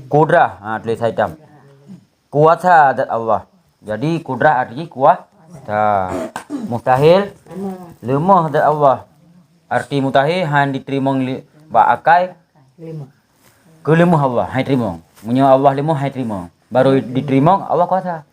Kudrah, tulis hitam. Kuasa zat Allah. Jadi kudrah artinya kuasa. Mustahil lemah zat Allah. Arti mustahil han diterima ba akai kelemah Allah, hai terima. Munya Allah lemah hai terima. Baru diterima Allah kuasa.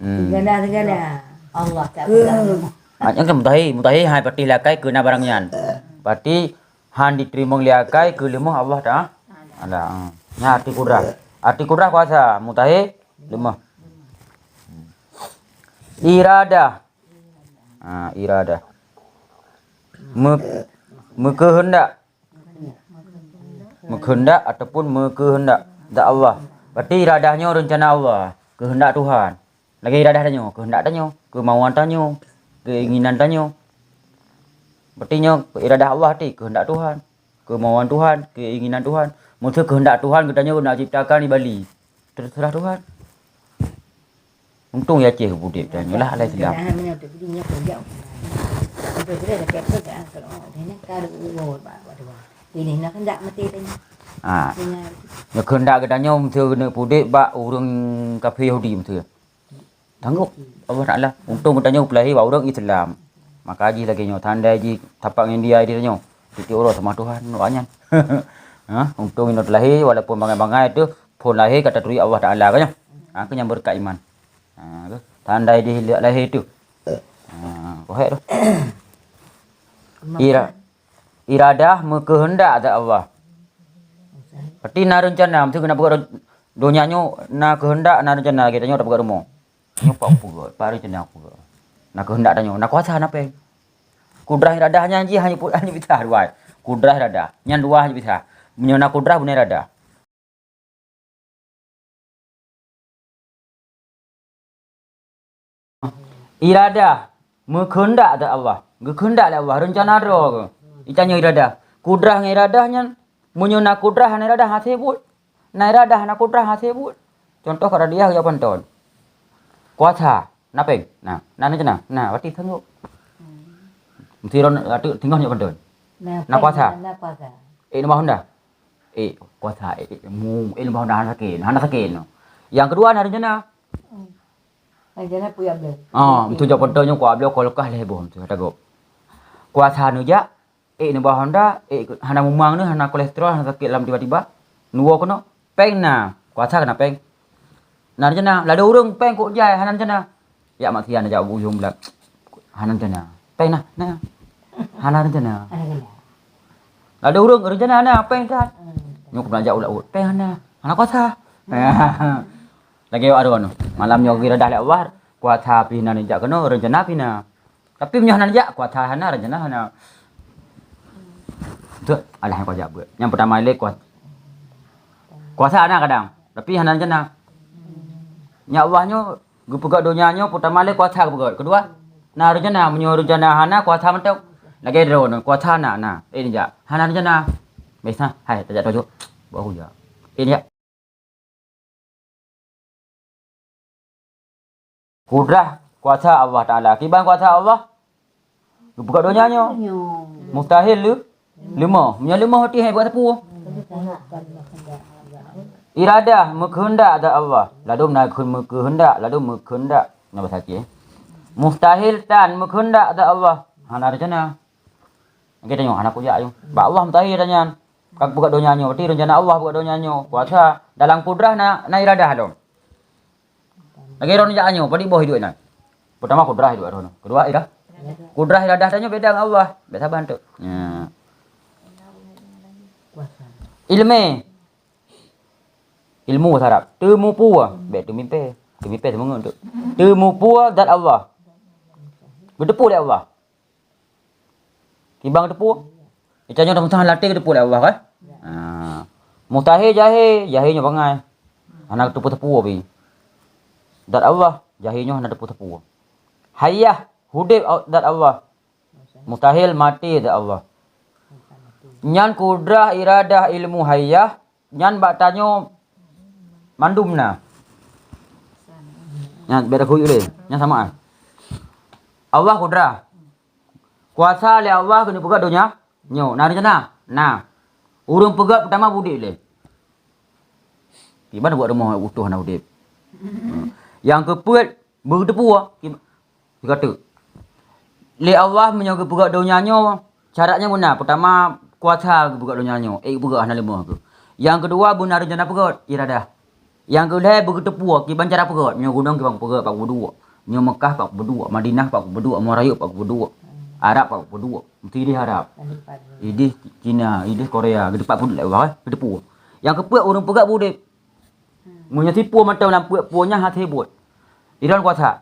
Segala Allah tak pernah. Yang kan mutahi hai parti lakai kena barangnya. Parti han diterima liakai ke lemah Allah dah. Ada. Nya arti kudrah. Arti kudrah kuasa, mutahi lemah. Iradah. Iradah. Mengkehendak. Mengkehendak ataupun mengkehendak zat Allah. Berarti iradahnya rencana Allah, kehendak Tuhan. Lagi iradah tanya, kehendak tanya, kemauan tanya, keinginan tanya. Berarti iradah Allah ti kehendak Tuhan, kemauan Tuhan, keinginan Tuhan. Maksud kehendak Tuhan katanya nak ciptakan di Bali. Terserah Tuhan. Untung ya cih budik tanya lah alai Islam. Ini nak hendak mati tanya. Ya kehendak katanya maksud nak budik bak orang kafir Yahudi maksud. Tanggup Allah Taala. Untung katanya pelahir bak orang Islam. Maka haji lagi nyo tandai ji tapak India dia nyo. Titi orang sama Tuhan doanya. Untung ini lahir walaupun bangai-bangai tu pun lahir kata turi Allah Taala kan. Aku yang berkat iman. Tandai dia lahir tu. Kohek tu. Iradah mengkehendak zat Allah. Berarti na rencana mesti kena buat donyanya na kehendak na rencana kita nyo tak buat rumah. Nyo pak buat, pak rencana aku. Na kehendak tanya, na kuasa na pe. Kudrah iradahnya hanya bisa dua. Kudrah iradah, nyan dua hanya bisa. Menyona kudrah benar iradah. Iradah mengkehendak zat Allah. Kehendak Allah rencana ro. Itanya iradah. Kudrah dengan iradahnya menyona kudrah dengan iradah hasibut. Na iradah na kudrah hasibut. Contoh kalau dia ya penton. Kuasa, napeng. Nah rencana. Nah, berarti tengok. Mesti ron tengok nya penton. Na kuasa. Nama Honda. Kuasa ilmu Honda sakin. Yang kedua na rencana. Rencana punya bel. Itu jawab pentonnya kuat beliau kalau kah lebih tu tagop. Kuasa nu ja nama Honda hana mumang ni hana kolesterol hana sakit lam tiba-tiba. Nuo kono peng na. Kuasa kena peng. Na rencana lada urang peng kok jai hana rencana. Ya mak tian jawab ujung belak. Hana rencana. Peng na. Hana rencana. Lada urang rencana hana peng kan. Nyok belanja ulah peng hana. Hana kuasa. Lagi ada kan. Malam nyok kira dah lewat. Kuasa pina ni jak kena rencana pina. Tapi punya hana jak kuasa hana rencana hana. Tu alah kuasa buat. Yang pertama ile kuasa hana kadang. Tapi hana rencana. Nya Allahnya gepegak donyanya pertama ile kuasa gepegak. Kedua na rencana menyo rencana hana kuasa mentok. Lagi drone kuasa hana. Ini jak. Hana rencana. Biasa hai tak tahu. Baru je. Ini ya. Kudrah kuasa Allah Taala. Kiban kuasa Allah. Buka donyanya. Mustahil lu. Lemah. Punya lemah hati hai buat apa? Iradah mengkehendak zat Allah. Lalu mengkehendak, lalu mengkehendak. Nama sakit. Mustahil tan mengkehendak zat Allah. Hana rencana. Kita tengok anak kuja ayo. Ba Allah mustahil tanya. Kak buka donyanya. Berarti rencana Allah buka donyanya. Kuasa dalam kudrah na iradah dong. Lagi ron jaanyo, padi boh hidup na. Pertama kudrah hidup ron. Kedua iradah. Kudrah iradah tanya beda dengan Allah. Biasa bantu. Ilmu sarap. Temu pua. Bet tu mimpi. Tu mimpi semua untuk. Temu pua zat Allah. Berdepu oleh Allah. Kibang depu. Itanya dah mustahil latih depu oleh Allah kan? Mustahil jahilnya bangai. Anak tepu-tepu abi. Zat Allah, jahilnya hana tepu-tepu. Hayah, hudib zat Allah. Mustahil mati zat Allah. Nyan kudrah iradah ilmu hayah, nyan bak tanyo mandumna. Nyan beda kuyu le, nyan sama. Allah kudrah. Kuasa le Allah kena buka dunia. Nyo, na rencana. Nah. Urung pegat pertama budik le. Gimana buat rumah utuh nak udip. Yang keput berdepu kata. Le Allah menyoga pegat donyanya syaratnya benar. Pertama kuasa pegat donyanya. Pegat hana lima ke. Yang kedua benar rencana pegat iradah. Yang kedua berdepu kiban cara pegat. Nyo gunung kibang pegat pak berdua. Nyo Mekah pak berdua, Madinah pak berdua, Merayu pak berdua. Arab pak berdua. Mesti di Arab. Ini Cina, ini Korea, gede pak pun lewat, gede pu. Yang keput orang pegat budek. Munya tipu mata dalam punya hati buat. Iran kuasa.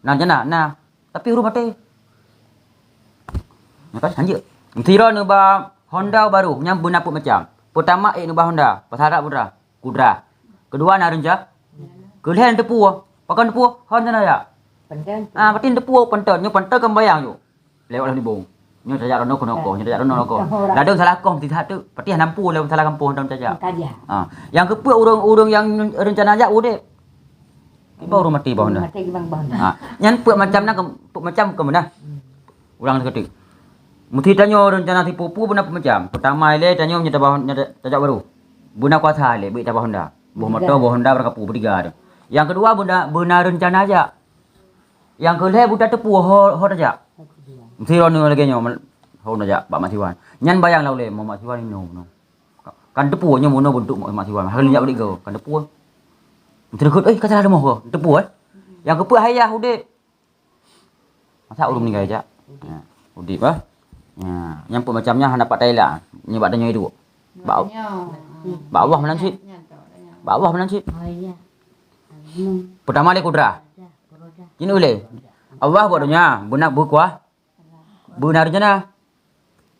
Nah jana, nah. Tapi urut mati. Nampak anjir. Mesti Iran ba Honda baru, nyam benaput macam. Pertama ba Honda, pasara kudra. Kedua narenja. Kelihan tepu. Pakan tepu, Honda ya. Penten. Patin tepu penton, nyo penton kan bayang yo. Lewat di bong. Nyo tajak rono kono, nyo tajak rono ko. Ladang salah kong tidak tu. Pati nampu lewat salah kampung dalam tajak. Yang keput urung yang rencana ajak udek. Iba urung mati bah Honda. Mati bang bah. Nyan put macam na put macam ke mana? Urang ketik. Mesti tanyo rencana tipu benar macam. Pertama le tanyo nyata bah tajak baru. Buna kuasa le bik tabah Honda. Boh motor boh Honda berkapu bertiga. Yang kedua benar rencana aja. Yang kedua budak tepu ho aja. Mesti rono lagi nyo ho aja Pak Masiwan. Nyan bayang lau le Mak Masiwan ni no. Kan tepu nyo mono bentuk Mak Masiwan. Hal nyak balik go. Kan tepu. Mesti dekut kata ada moh tepu Yang keput hayah udip. Masa ulum ni aja. Udip nyampuk macamnya hendak dapat Thailand. Nyebat danyo itu. Ba Allah menansip. Ba Allah menansip. Oh iya. Pertama le kudra. Ini boleh. Allah buat dunia, benar berkuah. Benar jana.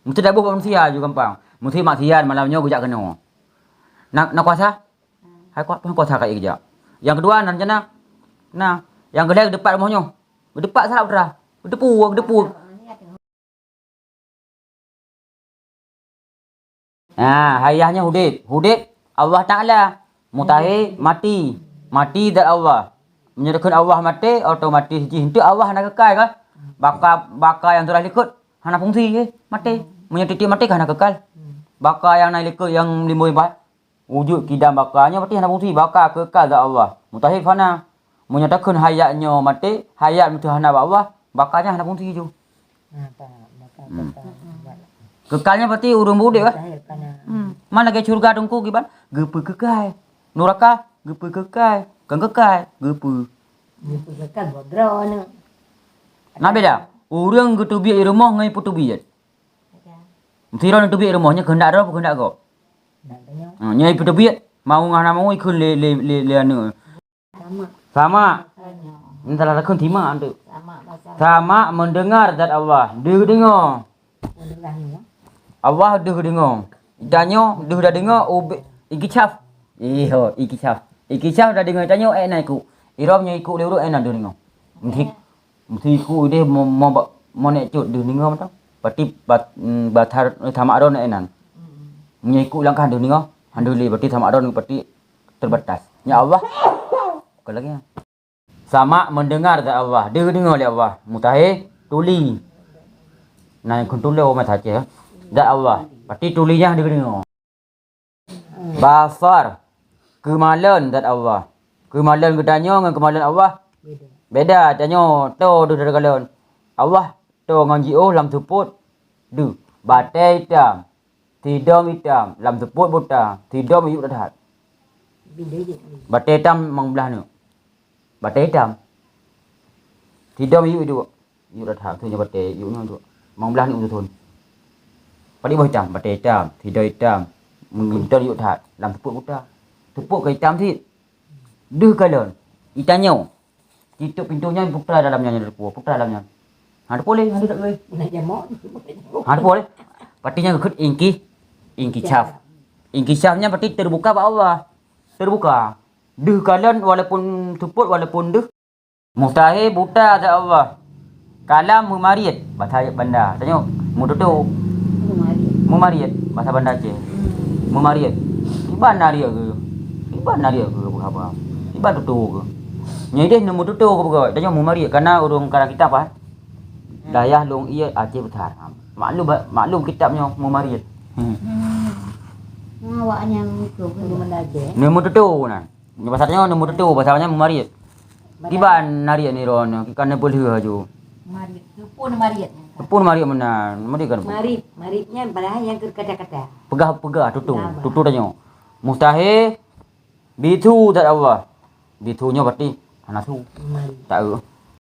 Mesti dah buat manusia juga gampang. Mesti maksiat malamnya gujak kena. Nak kuasa? Hai kuasa kat kerja. Yang kedua nak jana. Nah, yang kedua depan rumahnya. Berdepak salah kudra. Berdepu. Hayahnya Hudib Allah Ta'ala mutahi mati dat Allah menyerahkan Allah mati otomatis hintu Allah nak kekal kan baka yang telah ikut hana fungsi mati menyerti mati kan kekal baka yang naik ikut yang 54 wujud kidam bakanya berarti hana fungsi baka kekal dat Allah mutahi fana menyatakan hayatnya mati hayat mesti hana Allah bakanya hana fungsi ju kekalnya berarti urung budek kan mana ke surga dongku giban gepe kekal neraka gepe kekal kan kekal gepe kekal bodro ni nah beda urang gitu biar rumah ngai putu biar tiron tu biar rumahnya kehendak ro kehendak go nyai putu biar mau ngana mau ikut le anu sama entah lakon tima antu sama mendengar zat Allah dengar Allah dengar danyo dah dengar ikicaf ikicaf dah dengar danyo naik ku iromnya ikut le urut dah dengar mesti ku dia mau nek cut dah dengar macam berarti batar sama aron enan menyiku langkah dah dengar handuli berarti sama aron berarti terbatas ya Allah ke lagi sama mendengar zat Allah dengar oleh Allah mutahi tuli nah kuntule o mata je zat Allah berarti tulinya dengar basar kemalan zat Allah kemalan gedanya dengan kemalan Allah beda tanyo to du galon Allah to ngaji lam tuput du batai hitam tidom hitam lam tuput buta tidom yuk dah batai hitam mangbelah nu batai hitam tidom yuk du yuk dah tu nya batai yuk nya tu mangbelah nu tu padi boh hitam batai hitam tidom hitam mengintol yuk dah lam tuput buta tuput ke hitam ti du galon itanyo tutup pintunya putra dalamnya putra dalamnya ada boleh ada tak boleh nak jamok ada boleh partinya ikut inkishafnya berarti terbuka pak Allah terbuka deh kalian walaupun tuput walaupun deh mustahil buta ada Allah kalam mumariat bahasa banda tanya mudodo mumariat bahasa banda je mumariat iban naria ke apa iban tutu ke nyai deh nemu tutu ke pegawai tanya mumariat karena urung karang kitab dayah long ia Aceh Besar maklum kitabnya mumariat Awaknya itu Belum mendaje. Nemu tetu nah. Ni pasarnya nemu tetu pasarnya mari. Tiban nari ni ron kan boleh haju. Marit tu pun Marit. Pun mari menan, mari kan. Maripnya padahal yang kata-kata. Pegah tutu tanya. Mustahil bitu tak Allah. Bitunya berarti anak tu. Marip. Tak